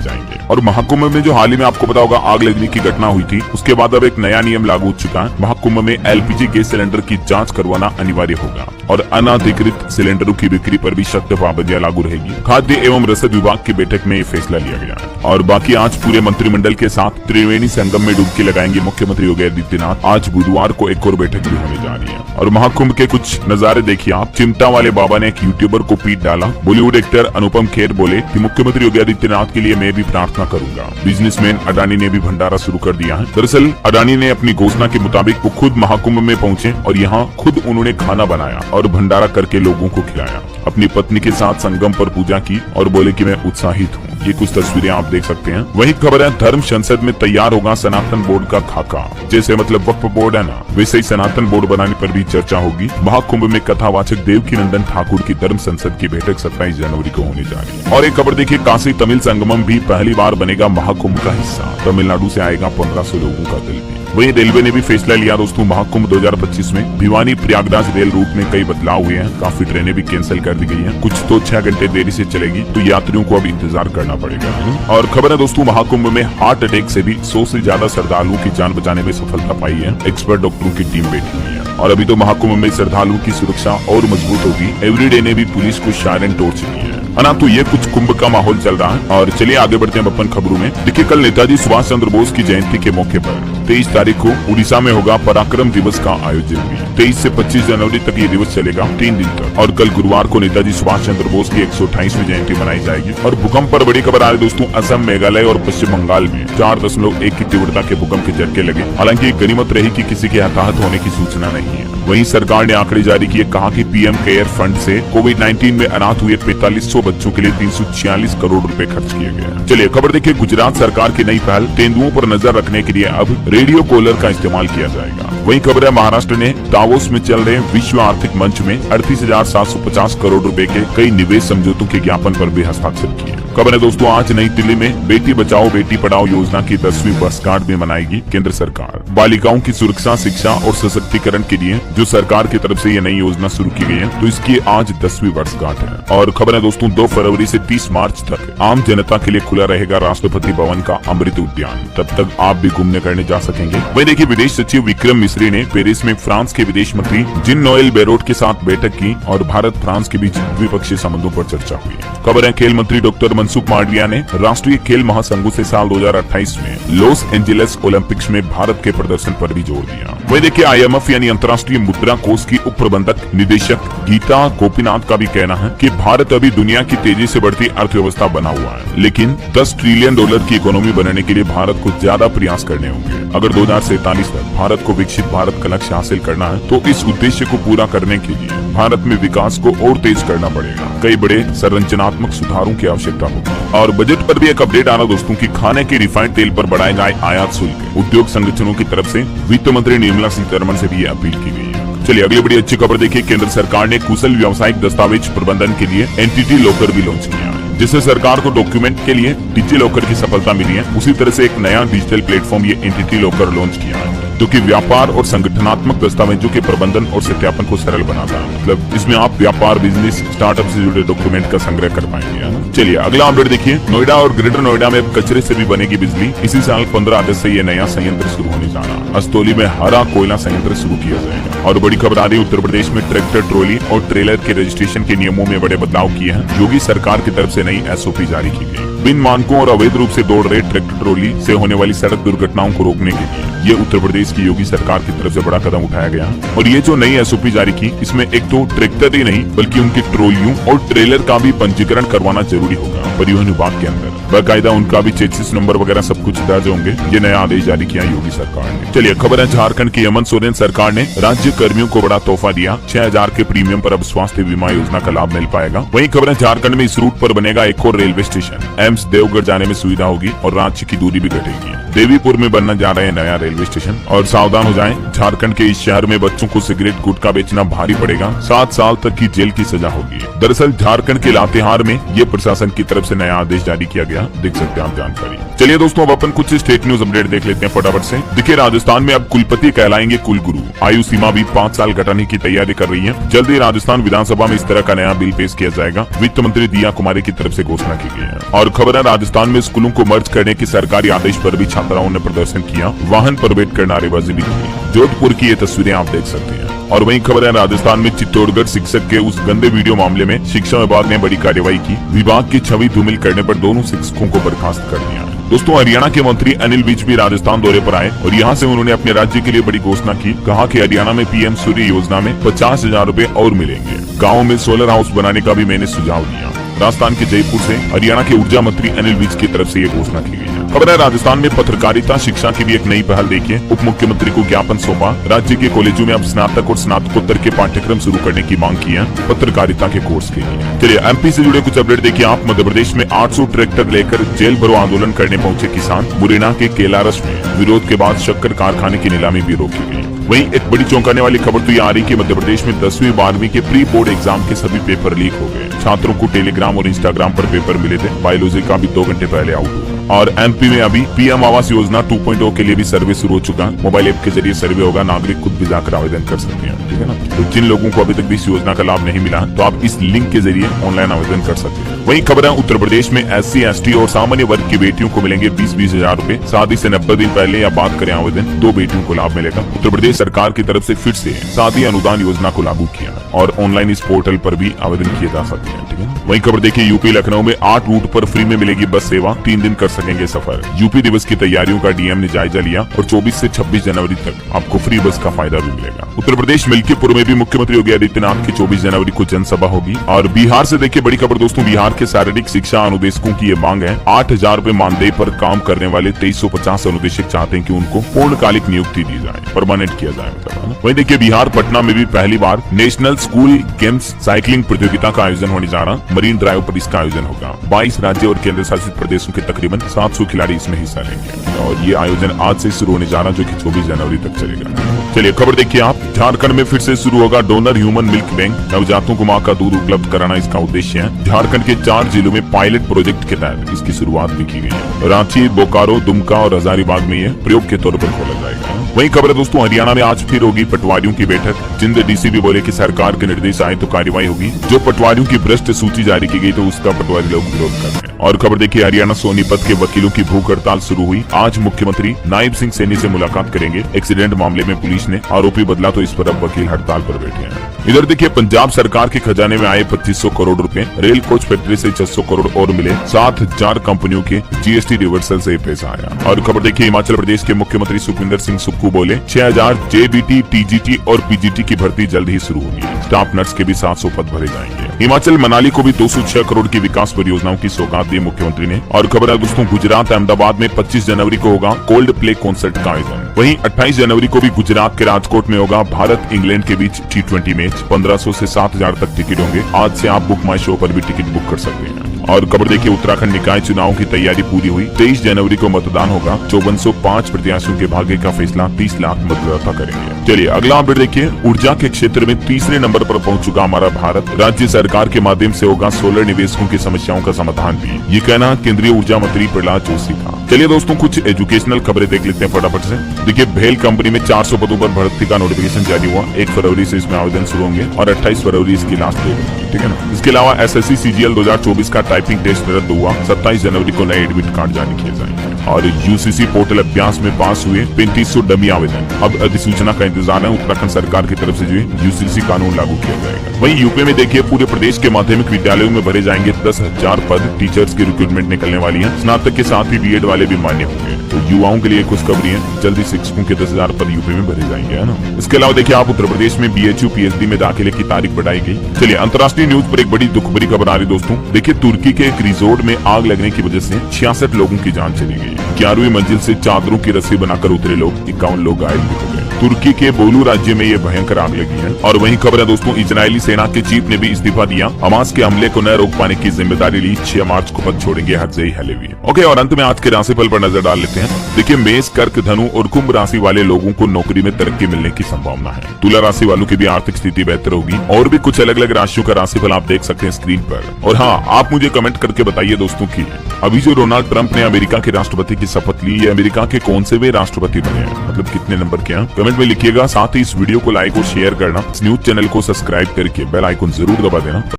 जाएंगे। और महाकुंभ में जो हाल ही में आपको पता होगा आग लगने की घटना हुई थी, उसके बाद अब एक नया नियम लागू हो चुका है। महाकुंभ में एलपीजी गैस सिलेंडर की जांच करवाना अनिवार्य होगा और अनाधिकृत सिलेंडरों की बिक्री पर भी सख्त पाबंदियां लागू रहेगी। खाद्य एवं रसद विभाग की बैठक में ये फैसला लिया गया है। और बाकी आज पूरे मंत्रिमंडल के साथ त्रिवेणी संगम में डुबकी लगाएंगे मुख्यमंत्री योगी आदित्यनाथ। आज बुधवार को एक और बैठक भी होने जा रही है। और महाकुंभ के कुछ नजारे देखिए आप। चिमटा वाले बाबा ने एक यूट्यूबर को पीट डाला। बॉलीवुड एक्टर अनुपम खेर बोले कि मुख्यमंत्री योगी आदित्यनाथ के लिए मैं भी प्रार्थना करूंगा। बिजनेसमैन अडानी ने भी भंडारा शुरू कर दिया है। दरअसल अडानी ने अपनी घोषणा के मुताबिक वो खुद महाकुंभ में पहुंचे और यहाँ खुद उन्होंने खाना बनाया और भंडारा करके लोगों को खिलाया। अपनी पत्नी के साथ संगम पर पूजा की और बोले कि मैं उत्साहित हूँ। ये कुछ तस्वीरें आप देख सकते हैं। वही खबर है धर्म संसद में तैयार होगा सनातन बोर्ड का खाका। जैसे मतलब वक्फ बोर्ड है ना, वैसे ही सनातन बोर्ड बनाने पर भी चर्चा होगी। महाकुंभ में कथावाचक देवकीनंदन ठाकुर की धर्म संसद की बैठक 27 जनवरी को होने जा रही है। और एक खबर देखिए, काशी तमिल संगमम भी पहली बार बनेगा महाकुंभ का हिस्सा। तमिलनाडु से आएगा 1500 लोगों का दल भी। वही रेलवे ने भी फैसला लिया दोस्तों, महाकुंभ 2025 में भिवानी प्रयागराज रेल रूट में कई बदलाव हुए हैं। काफी ट्रेनें भी कैंसिल कर दी गई हैं। कुछ तो 6 घंटे देरी से चलेगी, तो यात्रियों को अब इंतजार करना पड़ेगा। और खबर है दोस्तों, महाकुंभ में हार्ट अटैक से भी 100 से ज्यादा श्रद्धालुओं की जान बचाने में सफलता पाई है। एक्सपर्ट डॉक्टरों की टीम बैठी हुई है। और अभी तो महाकुंभ में श्रद्धालुओं की सुरक्षा और मजबूत होगी। एवरीडे ने भी पुलिस को साइलेंट टॉर्च दी है ना। तो ये कुछ कुंभ का माहौल चल रहा है। और चलिए आगे बढ़ते हैं अपन खबरों में। देखिए, कल नेताजी सुभाष चंद्र बोस की जयंती के मौके पर 23 तारीख को उड़ीसा में होगा पराक्रम दिवस का आयोजन भी। 23 से 25 जनवरी तक ये दिवस चलेगा, 3 दिन तक। और कल गुरुवार को नेताजी सुभाष चंद्र बोस की 128वीं जयंती मनाई जाएगी। और भूकंप पर बड़ी खबर आ रही दोस्तों, असम, मेघालय और पश्चिम बंगाल में 4.1 की तीव्रता के भूकंप के झटके लगे। हालांकि गनीमत रही कि किसी के हताहत होने की सूचना नहीं है। वहीं सरकार ने आंकड़े जारी किए, कहा कि पीएम केयर फंड से कोविड-19 में अनाथ हुए 4500 बच्चों के लिए 346 करोड़ रुपए खर्च किए गए। चलिए खबर देखिए, गुजरात सरकार की नई पहल, तेंदुओं पर नजर रखने के लिए अब रेडियो कॉलर का इस्तेमाल किया जाएगा। वही खबर है, महाराष्ट्र ने दावोस में चल रहे विश्व आर्थिक मंच में 38,750 करोड़ रुपए के कई निवेश समझौतों के ज्ञापन पर भी हस्ताक्षर किए। खबर है दोस्तों, आज नई दिल्ली में बेटी बचाओ बेटी पढ़ाओ योजना की 10वीं वर्षगांठ में मनाएगी केंद्र सरकार। बालिकाओं की सुरक्षा, शिक्षा और सशक्तिकरण के लिए जो सरकार की तरफ से ये नई योजना शुरू की गई है, तो इसकी आज 10वीं वर्षगांठ है। और खबर है दोस्तों, 2 फरवरी से 30 मार्च तक आम जनता के लिए खुला रहेगा राष्ट्रपति भवन का अमृत उद्यान। तब तक आप भी घूमने करने जा सकेंगे। वही देखिए, विदेश सचिव विक्रम मिस्री ने पेरिस में फ्रांस के विदेश मंत्री जीन नोएल बेरोट के साथ बैठक की और भारत फ्रांस के बीच द्विपक्षीय संबंधों पर चर्चा हुई। खबर है, खेल मंत्री डॉक्टर मनसुख मांडविया ने राष्ट्रीय खेल महासंघों से साल 2028 में लॉस एंजेलिस ओलंपिक्स में भारत के प्रदर्शन पर भी जोर दिया। वही देखिए, IMF यानी अंतर्राष्ट्रीय मुद्रा कोष की उप प्रबंधक निदेशक गीता गोपीनाथ का भी कहना है कि भारत अभी दुनिया की तेजी से बढ़ती अर्थव्यवस्था बना हुआ है, लेकिन 10 ट्रिलियन डॉलर की इकोनॉमी बनाने के लिए भारत को ज्यादा प्रयास करने होंगे। अगर 2047 तक भारत को विकसित भारत का लक्ष्य हासिल करना है, तो इस उद्देश्य को पूरा करने के लिए भारत में विकास को और तेज करना पड़ेगा। कई बड़े संरचनात्मक सुधारों की आवश्यकता होगी। और बजट पर भी एक अपडेट आ रहा दोस्तों की खाने के रिफाइंड तेल पर बढ़ाए जाए आयात शुल्क। उद्योग संगठनों की तरफ से वित्त मंत्री निर्मला सीतारमण से भी ये अपील की गई है। चलिए अगली बड़ी अच्छी खबर देखिए, केंद्र सरकार ने कुशल व्यावसायिक दस्तावेज प्रबंधन के लिए एंटिटी लॉकर भी लॉन्च किया है, जिससे सरकार को डॉक्यूमेंट के लिए डिजी लॉकर की सफलता मिली है। उसी तरह से एक नया डिजिटल प्लेटफॉर्म ये एंटिटी लॉकर लॉन्च किया है, जो कि व्यापार और संगठनात्मक दस्तावेजों के प्रबंधन और सत्यापन को सरल बनाता है। मतलब इसमें आप व्यापार, बिजनेस, स्टार्टअप से जुड़े डॉक्यूमेंट का संग्रह कर पाएंगे। चलिए अगला अपडेट देखिए, नोएडा और ग्रेटर नोएडा में कचरे से भी बनेगी बिजली। इसी साल 15 अगस्त से ये नया संयंत्र शुरू होने जा रहा है। अस्तौली में हरा कोयला संयंत्र शुरू किया जाएगा। और बड़ी खबर आ रही है, उत्तर प्रदेश में ट्रैक्टर, ट्रॉली और ट्रेलर के रजिस्ट्रेशन के नियमों में बड़े बदलाव किए हैं। योगी सरकार की तरफ से नई SOP जारी की गई। बिन मानकों और अवैध रूप से दौड़ रहे ट्रैक्टर ट्रॉली से होने वाली सड़क दुर्घटनाओं को रोकने के लिए ये उत्तर प्रदेश की योगी सरकार की तरफ से बड़ा कदम उठाया गया। और ये जो नई SOP जारी की, इसमें एक तो ट्रैक्टर ही नहीं बल्कि उनकी ट्रॉलियों और ट्रेलर का भी पंजीकरण करवाना जरूरी होगा परिवहन विभाग के अंदर। बाकायदा उनका भी चेसिस नंबर वगैरह सब कुछ दर्ज होंगे। ये नया आदेश जारी किया योगी सरकार ने। चलिए खबर है, झारखंड की हेमंत सोरेन सरकार ने राज्य कर्मियों को बड़ा तोहफा दिया। 6000 के प्रीमियम पर अब स्वास्थ्य बीमा योजना का लाभ मिल पाएगा। वहीं खबर है, झारखंड में इस रूट पर बनेगा एक और रेलवे स्टेशन। एम्स देवघर जाने में सुविधा होगी और रांची की दूरी भी घटेगी। देवीपुर में बनना जा रहा है नया रेलवे स्टेशन। और सावधान हो जाएं, झारखंड के इस शहर में बच्चों को सिगरेट गुटखा बेचना भारी पड़ेगा, 7 साल तक की जेल की सजा होगी। दरअसल झारखंड के लातेहार में ये प्रशासन की तरफ से नया आदेश जारी किया गया, देख सकते हैं आप जानकारी। चलिए दोस्तों, अब अपन कुछ स्टेट न्यूज अपडेट देख लेते हैं फटाफट से। देखिए, राजस्थान में अब कुलपति कहलाएंगे कुलगुरु। आयु सीमा भी 5 साल घटाने की तैयारी कर रही है। जल्द ही राजस्थान विधानसभा में इस तरह का नया बिल पेश किया जाएगा, वित्त मंत्री दिया कुमारी की तरफ से घोषणा की गई है। और खबर है, राजस्थान में स्कूलों को मर्ज करने के सरकारी आदेश पर भी छात्राओं ने प्रदर्शन किया, वाहन पर बैठकर नारेबाजी भी की। जोधपुर की ये तस्वीरें आप देख सकते हैं। और वहीं खबर है, राजस्थान में चित्तौड़गढ़ शिक्षक के उस गंदे वीडियो मामले में शिक्षा विभाग ने बड़ी कार्रवाई की। विभाग की छवि धूमिल करने पर दोनों शिक्षकों को बर्खास्त कर दिया। दोस्तों, हरियाणा के मंत्री अनिल विज भी राजस्थान दौरे पर आए और यहाँ से उन्होंने अपने राज्य के लिए बड़ी घोषणा की। कहा कि हरियाणा में पीएम सूर्य योजना में 50,000 रूपए और मिलेंगे। गाँव में सोलर हाउस बनाने का भी मैंने सुझाव दिया। राजस्थान के जयपुर से हरियाणा के ऊर्जा मंत्री अनिल विज की तरफ से ये घोषणा की गई है। खबर है, राजस्थान में पत्रकारिता शिक्षा की भी एक नई पहल देखिए। उप मुख्यमंत्री को ज्ञापन सौंपा। राज्य के कॉलेजों में अब स्नातक और स्नातकोत्तर के पाठ्यक्रम शुरू करने की मांग की है पत्रकारिता के कोर्स के लिए। चलिए, एमपी से जुड़े कुछ अपडेट देखिए आप। मध्य प्रदेश में 800 ट्रैक्टर लेकर जेल भरो आंदोलन करने पहुंचे किसान। मुरैना के केलारस में विरोध के बाद शक्कर कारखाने की नीलामी भी रोकी गई। वहीं एक बड़ी चौंकाने वाली खबर तो ये आ रही कि मध्य प्रदेश में 10वीं 12वीं के प्री बोर्ड एग्जाम के सभी पेपर लीक हो गए। छात्रों को टेलीग्राम और इंस्टाग्राम पर पेपर मिले थे। बायोलॉजी का भी 2 घंटे पहले आउट हुआ। और एमपी में अभी पीएम आवास योजना 2.0 के लिए भी सर्वे शुरू हो चुका है। मोबाइल ऐप के जरिए सर्वे होगा, नागरिक खुद भी जाकर आवेदन कर सकते हैं, ठीक है ना। तो जिन लोगों को अभी तक भी इस योजना का लाभ नहीं मिला तो आप इस लिंक के जरिए ऑनलाइन आवेदन कर सकते हैं। वहीं खबर है, उत्तर प्रदेश में SC ST और सामान्य वर्ग की बेटियों को मिलेंगे 20-20 हजार रूपए। शादी से 90 दिन पहले या बाद करें आवेदन, 2 बेटियों को लाभ मिलेगा। उत्तर प्रदेश सरकार की तरफ से फिर से शादी अनुदान योजना को लागू किया और ऑनलाइन इस पोर्टल पर भी आवेदन किए जा सकते हैं, ठीक है। वहीं खबर देखिए, यूपी लखनऊ में 8 रूट पर फ्री में मिलेगी बस सेवा, 3 दिन कर सकेंगे सफर। यूपी दिवस की तैयारियों का डीएम ने जायजा लिया और 24 से 26 जनवरी तक आपको फ्री बस का फायदा भी मिलेगा। उत्तर प्रदेश मिल्कीपुर में भी मुख्यमंत्री योगी आदित्यनाथ की 24 जनवरी को जनसभा होगी। और बिहार से देखिए बड़ी खबर दोस्तों, बिहार के शारीरिक शिक्षा अनुदेशकों की ये मांग है। 8,000 रूपए मानदेय पर काम करने वाले 2350 अनुदेशक चाहते हैं कि उनको पूर्णकालिक नियुक्ति दी जाए, परमानेंट किया जाए मतलब। वहीं देखिए, बिहार पटना में भी पहली बार नेशनल स्कूल गेम्स साइकिलिंग प्रतियोगिता का आयोजन होने जा रहा। मरीन ड्राइव पर इसका आयोजन होगा। 22 राज्य और केंद्र शासित प्रदेशों के तकरीबन 700 खिलाड़ी इसमें हिस्सा लेंगे और ये आयोजन आज से शुरू होने जा रहा, जो कि 24 जनवरी तक चलेगा। चलिए खबर देखिए आप। झारखंड में फिर से शुरू होगा डोनर ह्यूमन मिल्क बैंक। नवजातों को मां का दूध उपलब्ध कराना इसका उद्देश्य है। झारखंड के 4 जिलों में पायलट प्रोजेक्ट के तहत इसकी शुरुआत भी की गई है। रांची, बोकारो, दुमका और हजारीबाग में ये प्रयोग के तौर पर खोला जाएगा। वहीं खबर है दोस्तों, हरियाणा में आज फिर होगी पटवारियों की बैठक। जिंद डीसीपी बोले कि सरकार के निर्देश आए तो कार्रवाई होगी। जो पटवारियों की भ्रष्ट सूची जारी की गई तो उसका पटवारी लोग विरोध कर रहे हैं। और खबर देखिए, हरियाणा सोनीपत के वकीलों की भूख हड़ताल शुरू हुई। आज मुख्यमंत्री नायब सिंह सैनी से मुलाकात करेंगे। एक्सीडेंट मामले में पुलिस ने आरोपी बदला तो इस पर अब वकील हड़ताल पर बैठे हैं। इधर देखिए, पंजाब सरकार के खजाने में आए 2500 करोड़ रुपए। रेल कोच फैक्ट्री से 600 करोड़ और मिले। 7,000 कंपनियों के जीएसटी रिवर्सल से पैसा आया। और खबर देखिए, हिमाचल प्रदेश के मुख्यमंत्री सुखविंदर सिंह सुक्खू बोले 6000 जेबीटी, टीजीटी और पीजीटी की भर्ती जल्द ही शुरू होगी। स्टाफ नर्स के भी 700 पद भरे जाएंगे। हिमाचल मनाली को भी 206 करोड़ की विकास परियोजनाओं की सौगात दी मुख्यमंत्री ने। और खबर है दोस्तों, गुजरात अहमदाबाद में 25 जनवरी को होगा कोल्ड प्ले कॉन्सर्ट का आयोजन। वहीं 28 जनवरी को भी गुजरात के राजकोट में होगा भारत इंग्लैंड के बीच T20 मैच। 1500 से 7000 तक टिकट होंगे। आज से आप बुक माई शो पर भी टिकट बुक कर सकते हैं। और खबर देखिए, उत्तराखंड निकाय चुनाव की तैयारी पूरी हुई। 23 जनवरी को मतदान होगा। 5405 प्रत्याशियों के भाग्य का फैसला 30 लाख मतदाता करेंगे। चलिए अगला अपडेट देखिए, ऊर्जा के क्षेत्र में तीसरे नंबर पर पहुंच चुका हमारा भारत। राज्य सरकार के माध्यम से होगा सोलर निवेशकों की समस्याओं का समाधान भी। ये कहना केंद्रीय ऊर्जा मंत्री प्रहलाद जोशी का। चलिए दोस्तों, कुछ एजुकेशनल खबरें देख लेते हैं फटाफट से। देखिए, भेल कंपनी में 400 पदों पर भर्ती का नोटिफिकेशन जारी हुआ। 1 फरवरी से इसमें आवेदन शुरू होंगे और 28 फरवरी इसकी लास्ट डेट होगी, ठीक है ना। इसके अलावा SSC CGL 2024 का टाइपिंग टेस्ट रद्द हुआ। 27 जनवरी को नए एडमिट कार्ड जारी किए जाएंगे। और UCC पोर्टल अभ्यास में पास हुए 3500 डमी आवेदन। अब अधिसूचना का इंतजार है। उत्तराखंड सरकार की तरफ से जो UCC कानून लागू किया जाएगा। वहीं यूपी में देखिए, पूरे प्रदेश के माध्यमिक विद्यालयों में भरे जाएंगे 10,000 पद। टीचर्स की रिक्रूटमेंट निकलने वाली है। स्नातक के साथ ही BEd वाले भी मान्य होंगे। तो युवाओं के लिए खुशखबरी है, जल्दी शिक्षकों के 10,000 पद यूपी में भरे जाएंगे, है ना। इसके अलावा देखिए आप, उत्तर प्रदेश में BHU PhD में दाखिले की तारीख बढ़ाई गई। चलिए अंतर्राष्ट्रीय न्यूज पर एक बड़ी दुख भरी खबर आ रही दोस्तों। देखिए, तुर्की के एक रिजोर्ट में आग लगने की वजह से 66 लोगों की जान चली गई। 11वीं मंजिल से चादरों की रस्सी बनाकर उतरे लोग, 51 लोग घायल भी हो गए। तुर्की के बोलू राज्य में ये भयंकर आग लगी है। और वहीं खबर है दोस्तों, इजरायली सेना के चीफ ने भी इस्तीफा दिया। हमास के हमले को न रोक पाने की जिम्मेदारी ली। 6 मार्च को पद छोड़ेंगे हर्जई हलेवी। ओके, और अंत में आज के राशिफल पर नजर डाल लेते हैं। देखिए, मेष, कर्क, धनु और कुंभ राशि वाले लोगों को नौकरी में तरक्की मिलने की संभावना है। तुला राशि वालों की भी आर्थिक स्थिति बेहतर होगी। और भी कुछ अलग अलग राशियों का राशिफल आप देख सकते हैं स्क्रीन पर। और हाँ, आप मुझे कमेंट करके बताइए दोस्तों की अभी जो डोनाल्ड ट्रंप ने अमेरिका के राष्ट्रपति की शपथ ली, ये अमेरिका के कौन से वे राष्ट्रपति बने हैं, मतलब कितने नंबर के हैं, कमेंट में लिखिएगा। साथ ही इस वीडियो को लाइक और शेयर करना, इस न्यूज चैनल को सब्सक्राइब करके बेल आइकन जरूर दबा देना।